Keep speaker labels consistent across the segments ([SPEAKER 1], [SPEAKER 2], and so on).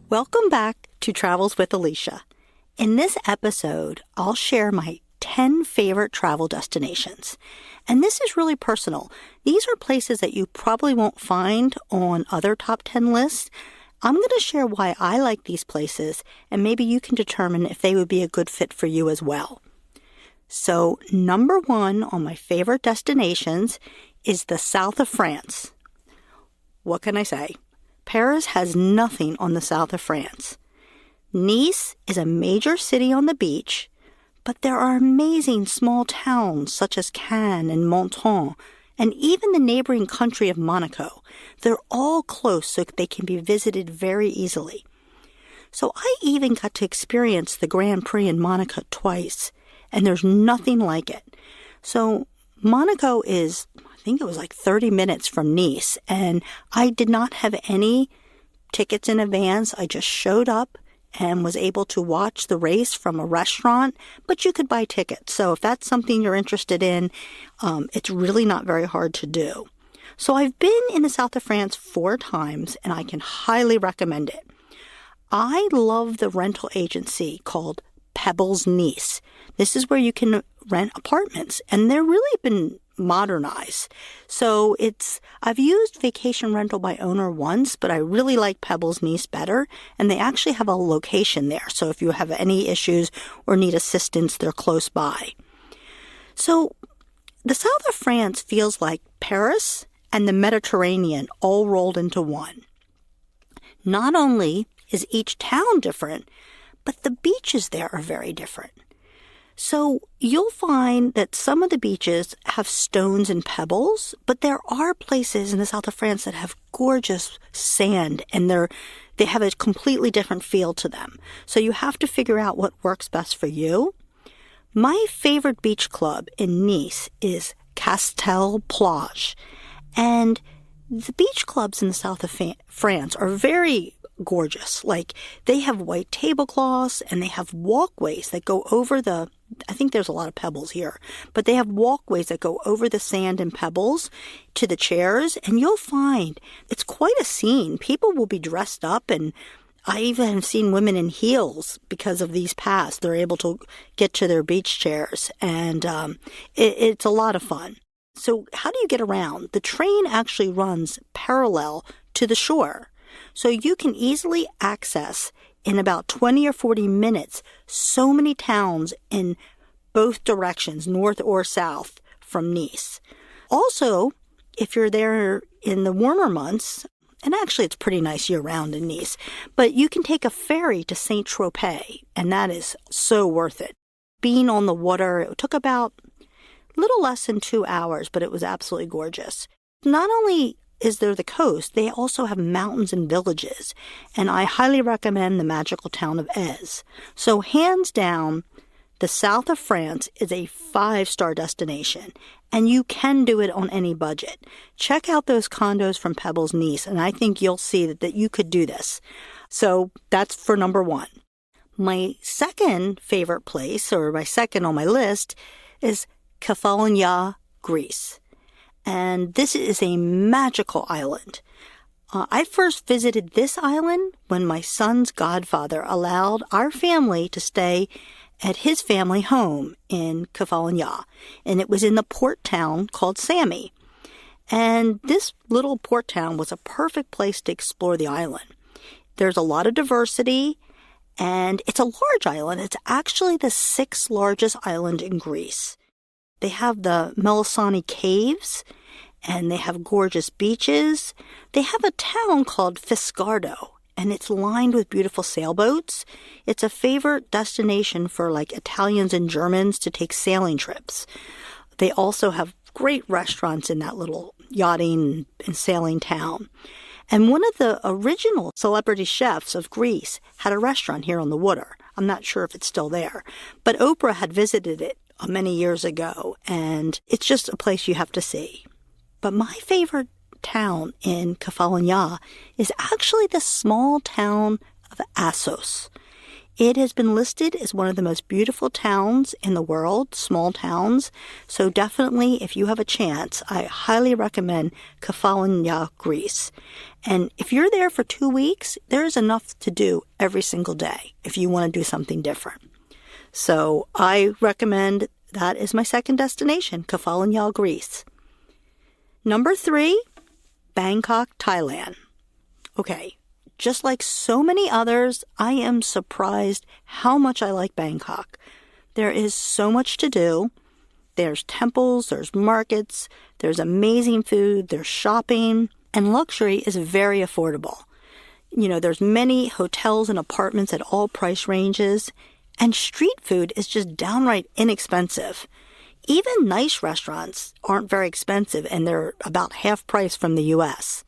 [SPEAKER 1] Welcome back to Travels with Alicia. In this episode, I'll share my 10 favorite travel destinations. And this is really personal. These are places that you probably won't find on other top 10 lists. I'm going to share why I like these places, and maybe you can determine if they would be a good fit for you as well. So, number 1 on my favorite destinations is the south of France. What can I say? Paris has nothing on the south of France. Nice is a major city on the beach, but there are amazing small towns such as Cannes and Menton, and even the neighboring country of Monaco. They're all close so they can be visited very easily. So I even got to experience the Grand Prix in Monaco twice, and there's nothing like it. So Monaco is, I think it was like 30 minutes from Nice, and I did not have any tickets in advance. I just showed up and was able to watch the race from a restaurant, but you could buy tickets. So if that's something you're interested in, it's really not very hard to do. So I've been in the south of France 4 times, and I can highly recommend it. I love the rental agency called Pebbles Nice. This is where you can rent apartments, and they're really been modernized. So I've used Vacation Rental by Owner once, but I really like Pebbles Nice better, and they actually have a location there. So if you have any issues or need assistance, they're close by. So the south of France feels like Paris and the Mediterranean all rolled into one. Not only is each town different, but the beaches there are very different. So you'll find that some of the beaches have stones and pebbles, but there are places in the south of France that have gorgeous sand, and they have a completely different feel to them. So you have to figure out what works best for you. My favorite beach club in Nice is Castel Plage, and the beach clubs in the south of France are very gorgeous. Like, they have white tablecloths, and they have walkways that go over I think there's a lot of pebbles here, but they have walkways that go over the sand and pebbles to the chairs, and you'll find it's quite a scene. People will be dressed up, and I even have seen women in heels because of these paths. They're able to get to their beach chairs, and it's a lot of fun. So how do you get around? The train actually runs parallel to the shore, so you can easily access in about 20 or 40 minutes so many towns in both directions, north or south, from Nice. Also, if you're there in the warmer months, and actually it's pretty nice year-round in Nice, but you can take a ferry to Saint-Tropez, and that is so worth it. Being on the water, it took about a little less than 2 hours, but it was absolutely gorgeous. Not only is there the coast, they also have mountains and villages, and I highly recommend the magical town of Èze. So hands down, the south of France is a 5-star destination, and you can do it on any budget. Check out those condos from Pebbles Nice, and I think you'll see that you could do this. So that's for number 1. My second favorite place, or my second on my list, is Kefalonia, Greece. And this is a magical island. I first visited this island when my son's godfather allowed our family to stay at his family home in Kefalonia. And it was in the port town called Sami. And this little port town was a perfect place to explore the island. There's a lot of diversity, and it's a large island. It's actually the 6th largest island in Greece. They have the Melisani Caves, and they have gorgeous beaches. They have a town called Fiscardo, and it's lined with beautiful sailboats. It's a favorite destination for like Italians and Germans to take sailing trips. They also have great restaurants in that little yachting and sailing town. And one of the original celebrity chefs of Greece had a restaurant here on the water. I'm not sure if it's still there, but Oprah had visited it many years ago, and it's just a place you have to see. But my favorite town in Kefalonia is actually the small town of Assos. It has been listed as one of the most beautiful towns in the world, small towns. So definitely, if you have a chance, I highly recommend Kefalonia, Greece. And if you're there for 2 weeks, there's enough to do every single day if you want to do something different. So I recommend that is my second destination, Kefalonia, Greece. Number 3, Bangkok, Thailand. Okay. Just like so many others, I am surprised how much I like Bangkok. There is so much to do. There's temples, there's markets, there's amazing food, there's shopping, and luxury is very affordable. There's many hotels and apartments at all price ranges, and street food is just downright inexpensive. Even nice restaurants aren't very expensive, and they're about half price from the U.S.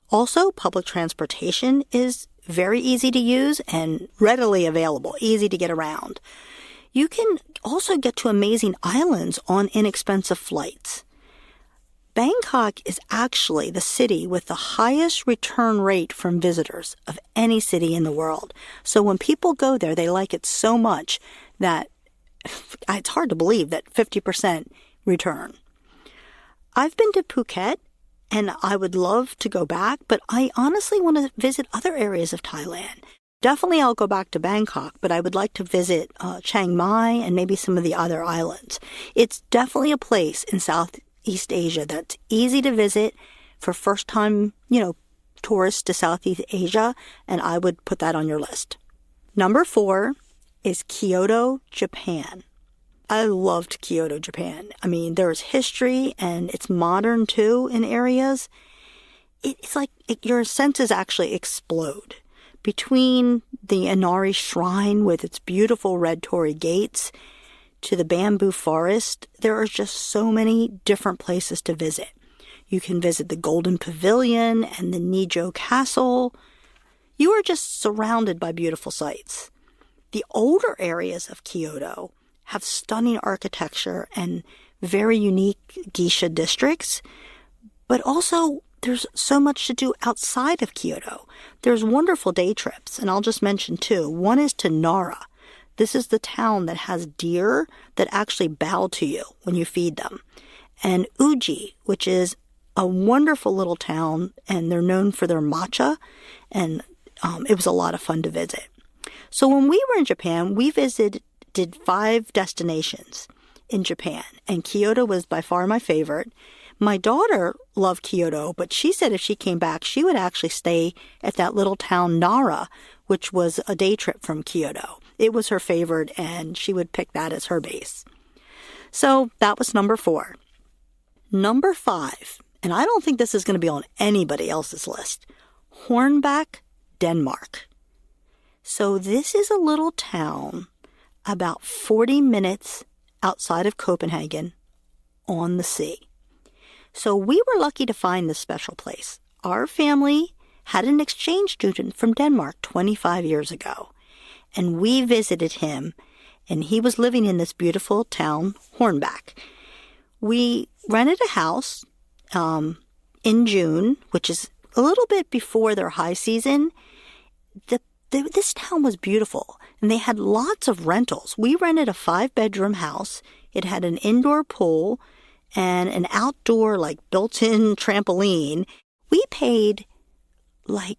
[SPEAKER 1] Also, public transportation is very easy to use and readily available, easy to get around. You can also get to amazing islands on inexpensive flights. Bangkok is actually the city with the highest return rate from visitors of any city in the world. So when people go there, they like it so much that it's hard to believe that 50% return. I've been to Phuket, and I would love to go back, but I honestly want to visit other areas of Thailand. Definitely I'll go back to Bangkok, but I would like to visit Chiang Mai and maybe some of the other islands. It's definitely a place in Southeast Asia that's easy to visit for first-time, tourists to Southeast Asia, and I would put that on your list. Number 4 is Kyoto, Japan. I loved Kyoto, Japan. I mean, there's history and it's modern too in areas. It's like your senses actually explode. Between the Inari Shrine with its beautiful red torii gates to the bamboo forest, there are just so many different places to visit. You can visit the Golden Pavilion and the Nijo Castle. You are just surrounded by beautiful sights. The older areas of Kyoto have stunning architecture and very unique geisha districts, but also there's so much to do outside of Kyoto. There's wonderful day trips, and I'll just mention 2. One is to Nara. This is the town that has deer that actually bow to you when you feed them. And Uji, which is a wonderful little town, and they're known for their matcha, and it was a lot of fun to visit. So when we were in Japan, we did 5 destinations in Japan, and Kyoto was by far my favorite. My daughter loved Kyoto, but she said if she came back, she would actually stay at that little town Nara, which was a day trip from Kyoto. It was her favorite, and she would pick that as her base. So that was number 4. Number 5, and I don't think this is going to be on anybody else's list, Hornbach, Denmark. So this is a little town about 40 minutes outside of Copenhagen on the sea. So we were lucky to find this special place. Our family had an exchange student from Denmark 25 years ago, and we visited him, and he was living in this beautiful town, Hornbach. We rented a house in June, which is a little bit before their high season. This town was beautiful, and they had lots of rentals. We rented a 5-bedroom house. It had an indoor pool and an outdoor, built-in trampoline. We paid, I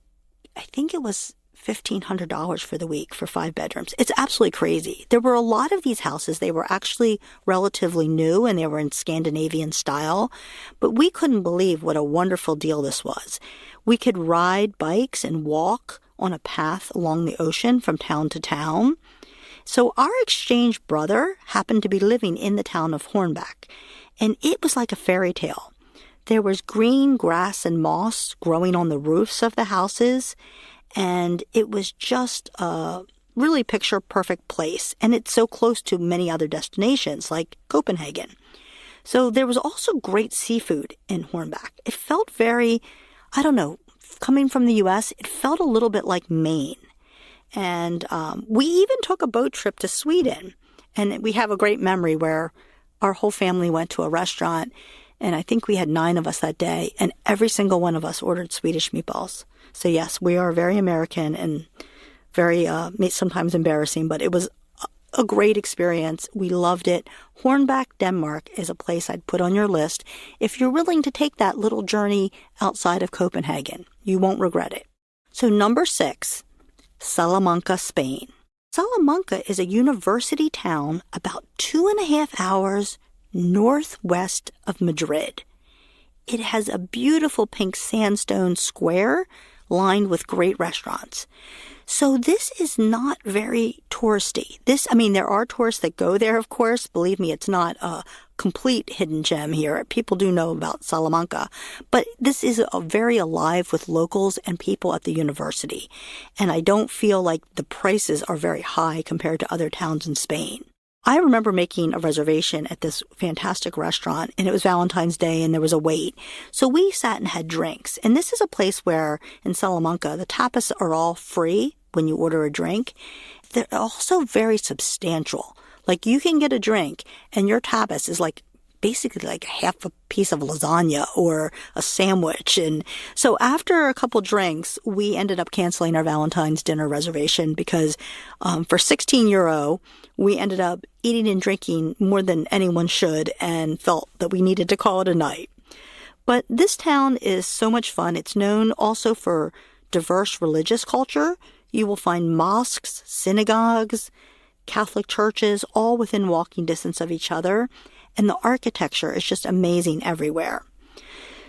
[SPEAKER 1] think it was $1,500 for the week for 5 bedrooms. It's absolutely crazy. There were a lot of these houses. They were actually relatively new, and they were in Scandinavian style. But we couldn't believe what a wonderful deal this was. We could ride bikes and walk on a path along the ocean from town to town. So our exchange brother happened to be living in the town of Hornbach, and it was like a fairy tale. There was green grass and moss growing on the roofs of the houses, and it was just a really picture-perfect place, and it's so close to many other destinations like Copenhagen. So there was also great seafood in Hornbach. It felt very, coming from the U.S., it felt a little bit like Maine. And we even took a boat trip to Sweden. And we have a great memory where our whole family went to a restaurant, and I think we had 9 of us that day, and every single one of us ordered Swedish meatballs. So yes, we are very American, and very sometimes embarrassing, but it was a great experience. We loved it. Hornbach, Denmark is a place I'd put on your list if you're willing to take that little journey outside of Copenhagen. You won't regret it. So number 6, Salamanca, Spain. Salamanca is a university town about 2.5 hours northwest of Madrid. It has a beautiful pink sandstone square lined with great restaurants. So this is not very touristy. There are tourists that go there, of course. Believe me, it's not a complete hidden gem here. People do know about Salamanca. But this is very alive with locals and people at the university. And I don't feel like the prices are very high compared to other towns in Spain. I remember making a reservation at this fantastic restaurant, and it was Valentine's Day, and there was a wait. So we sat and had drinks. And this is a place where, in Salamanca, the tapas are all free when you order a drink. They're also very substantial. Like, you can get a drink, and your tapas is basically like half a piece of lasagna or a sandwich. And so after a couple drinks, we ended up canceling our Valentine's dinner reservation because for €16, we ended up eating and drinking more than anyone should and felt that we needed to call it a night. But this town is so much fun. It's known also for diverse religious culture. You will find mosques, synagogues, Catholic churches, all within walking distance of each other. And the architecture is just amazing everywhere.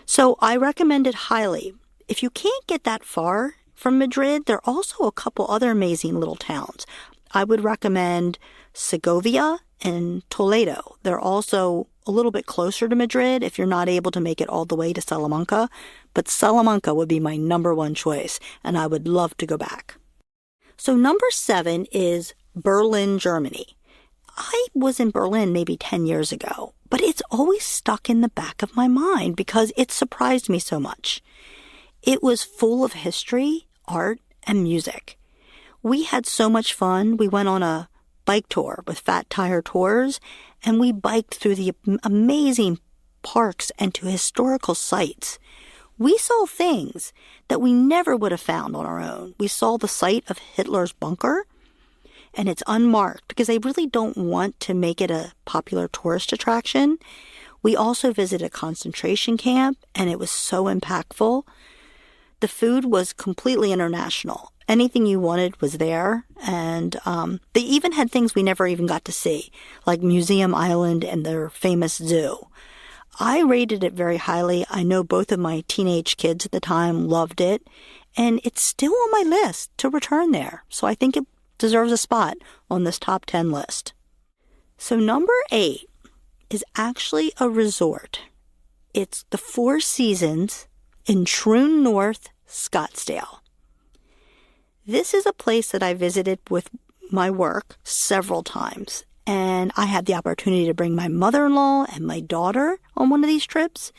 [SPEAKER 1] So I recommend it highly. If you can't get that far from Madrid, there are also a couple other amazing little towns. I would recommend Segovia and Toledo. They're also a little bit closer to Madrid if you're not able to make it all the way to Salamanca. But Salamanca would be my number 1 choice, and I would love to go back. So number 7 is Berlin, Germany. I was in Berlin maybe 10 years ago, but it's always stuck in the back of my mind because it surprised me so much. It was full of history, art, and music. We had so much fun. We went on a bike tour with Fat Tire Tours, and we biked through the amazing parks and to historical sites. We saw things that we never would have found on our own. We saw the site of Hitler's bunker, and it's unmarked because they really don't want to make it a popular tourist attraction. We also visited a concentration camp, and it was so impactful. The food was completely international. Anything you wanted was there, and they even had things we never even got to see, like Museum Island and their famous zoo. I rated it very highly. I know both of my teenage kids at the time loved it, and it's still on my list to return there. So I think it deserves a spot on this top 10 list. So number 8 is actually a resort. It's the Four Seasons in Troon North, Scottsdale. This is a place that I visited with my work several times, and I had the opportunity to bring my mother-in-law and my daughter on one of these trips.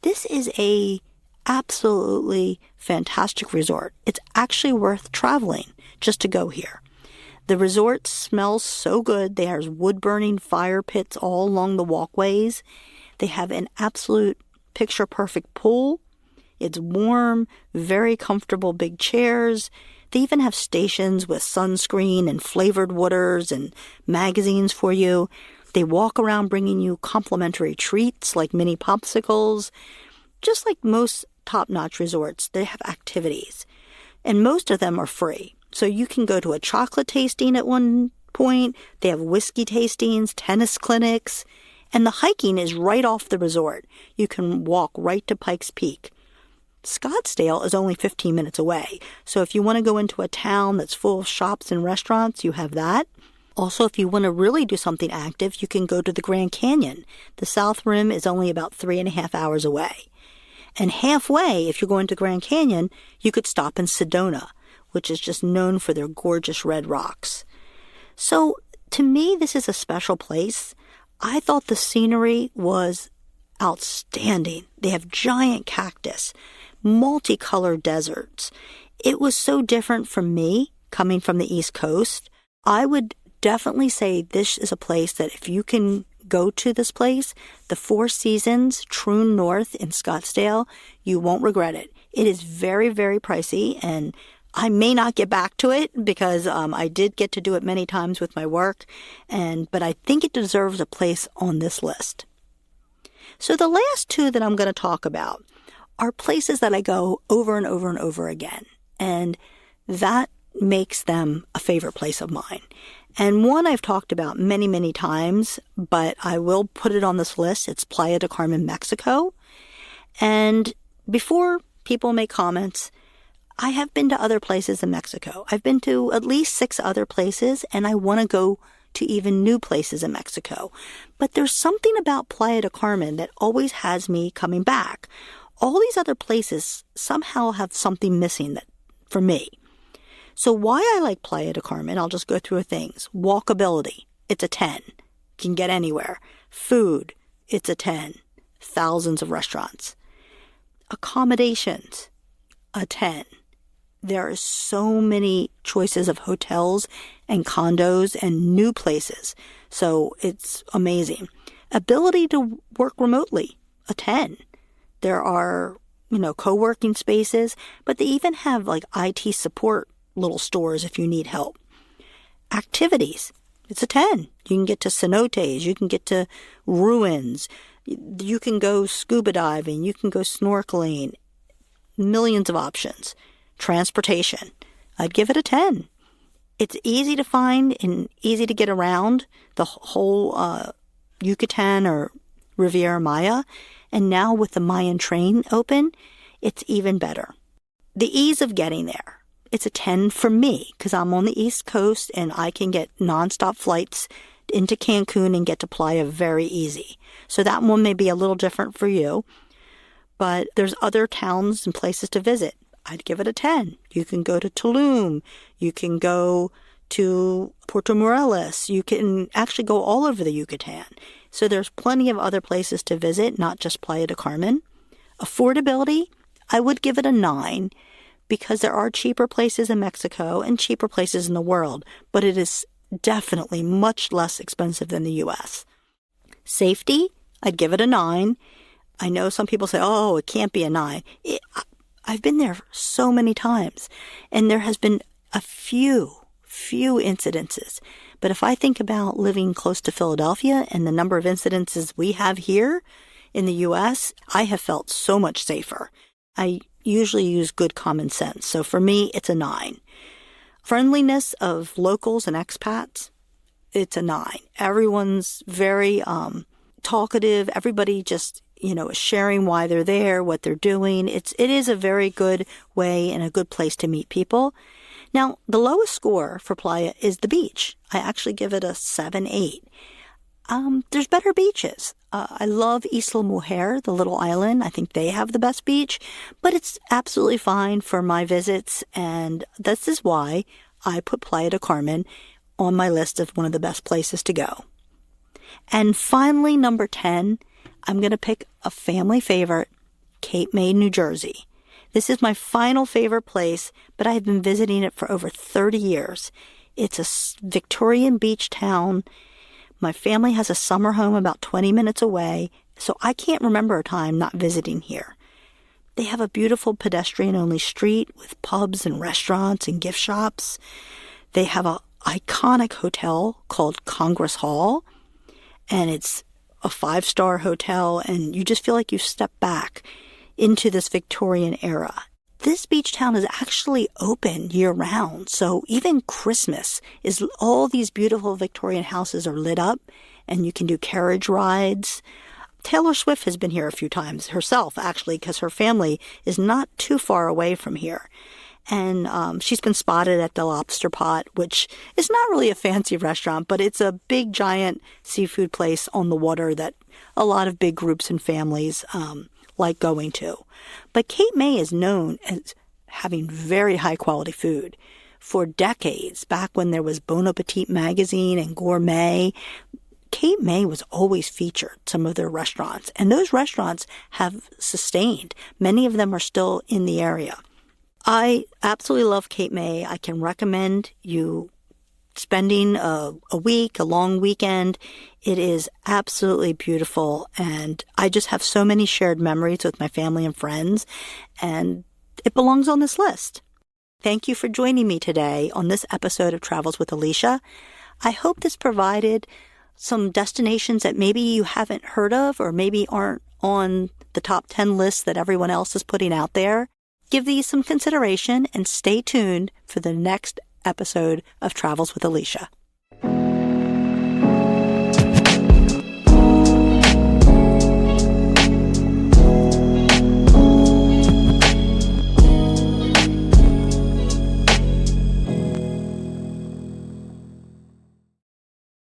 [SPEAKER 1] This is a absolutely fantastic resort. It's actually worth traveling just to go here. The resort smells so good. There's wood-burning fire pits all along the walkways. They have an absolute picture-perfect pool. It's warm, very comfortable big chairs. They even have stations with sunscreen and flavored waters and magazines for you. They walk around bringing you complimentary treats like mini popsicles. Just like most top-notch resorts, they have activities. And most of them are free. So you can go to a chocolate tasting at one point. They have whiskey tastings, tennis clinics, and the hiking is right off the resort. You can walk right to Pikes Peak. Scottsdale is only 15 minutes away. So if you want to go into a town that's full of shops and restaurants, you have that. Also, if you want to really do something active, you can go to the Grand Canyon. The South Rim is only about 3.5 hours away. And halfway, if you're going to Grand Canyon, you could stop in Sedona, which is just known for their gorgeous red rocks. So to me, this is a special place. I thought the scenery was outstanding. They have giant cactus, multicolored deserts. It was so different from me coming from the East Coast. I would definitely say this is a place that if you can go to this place, the Four Seasons, Troon North in Scottsdale, you won't regret it. It is very, very pricey, and I may not get back to it because I did get to do it many times with my work, but I think it deserves a place on this list. So the last two that I'm going to talk about are places that I go over and over and over again, and that makes them a favorite place of mine. And one I've talked about many, many times, but I will put it on this list. It's Playa del Carmen, Mexico. And before people make comments, I have been to other places in Mexico. I've been to at least 6 other places, and I want to go to even new places in Mexico. But there's something about Playa del Carmen that always has me coming back. All these other places somehow have something missing for me. So why I like Playa del Carmen, I'll just go through things. Walkability, it's a 10. You can get anywhere. Food, it's a 10. Thousands of restaurants. Accommodations, a 10. There are so many choices of hotels and condos and new places. So it's amazing. Ability to work remotely, a 10. There are, co-working spaces, but they even have like IT support little stores if you need help. Activities, it's a 10. You can get to cenotes, you can get to ruins, you can go scuba diving, you can go snorkeling, millions of options. Transportation, I'd give it a 10. It's easy to find and easy to get around the whole Yucatan or Riviera Maya. And now with the Mayan train open, it's even better. The ease of getting there, it's a 10 for me because I'm on the East Coast and I can get nonstop flights into Cancun and get to Playa very easy. So that one may be a little different for you, but there's other towns and places to visit. I'd give it a 10. You can go to Tulum. You can go to Puerto Morelos. You can actually go all over the Yucatan. So there's plenty of other places to visit, not just Playa del Carmen. Affordability, I would give it a 9 because there are cheaper places in Mexico and cheaper places in the world, but it is definitely much less expensive than the U.S. Safety, I'd give it a 9. I know some people say, oh, it can't be a 9. I've been there so many times, and there has been a few incidences. But if I think about living close to Philadelphia and the number of incidences we have here in the U.S., I have felt so much safer. I usually use good common sense. So for me, it's a 9. Friendliness of locals and expats, it's a 9. Everyone's very talkative. Everybody just is sharing why they're there, what they're doing. It is a very good way and a good place to meet people. Now, the lowest score for Playa is the beach. I actually give it a 7-8. There's better beaches. I love Isla Mujer, the little island. I think they have the best beach, but it's absolutely fine for my visits, and this is why I put Playa del Carmen on my list of one of the best places to go. And finally, number 10, I'm going to pick a family favorite, Cape May, New Jersey. This is my final favorite place, but I've been visiting it for over 30 years. It's a Victorian beach town. My family has a summer home about 20 minutes away, so I can't remember a time not visiting here. They have a beautiful pedestrian-only street with pubs and restaurants and gift shops. They have an iconic hotel called Congress Hall, and it's a 5-star hotel, and you just feel like you step back into this Victorian era. This beach town is actually open year-round, so even Christmas is all these beautiful Victorian houses are lit up, and you can do carriage rides. Taylor Swift has been here a few times herself, actually, because her family is not too far away from here. And she's been spotted at the Lobster Pot, which is not really a fancy restaurant, but it's a big, giant seafood place on the water that a lot of big groups and families like going to. But Cape May is known as having very high-quality food. For decades, back when there was Bon Appetit magazine and Gourmet, Cape May was always featured, some of their restaurants. And those restaurants have sustained. Many of them are still in the area. I absolutely love Cape May. I can recommend you spending a week, a long weekend. It is absolutely beautiful, and I just have so many shared memories with my family and friends, and it belongs on this list. Thank you for joining me today on this episode of Travels with Alicia. I hope this provided some destinations that maybe you haven't heard of or maybe aren't on the top 10 lists that everyone else is putting out there. Give these some consideration and stay tuned for the next episode of Travels with Alicia.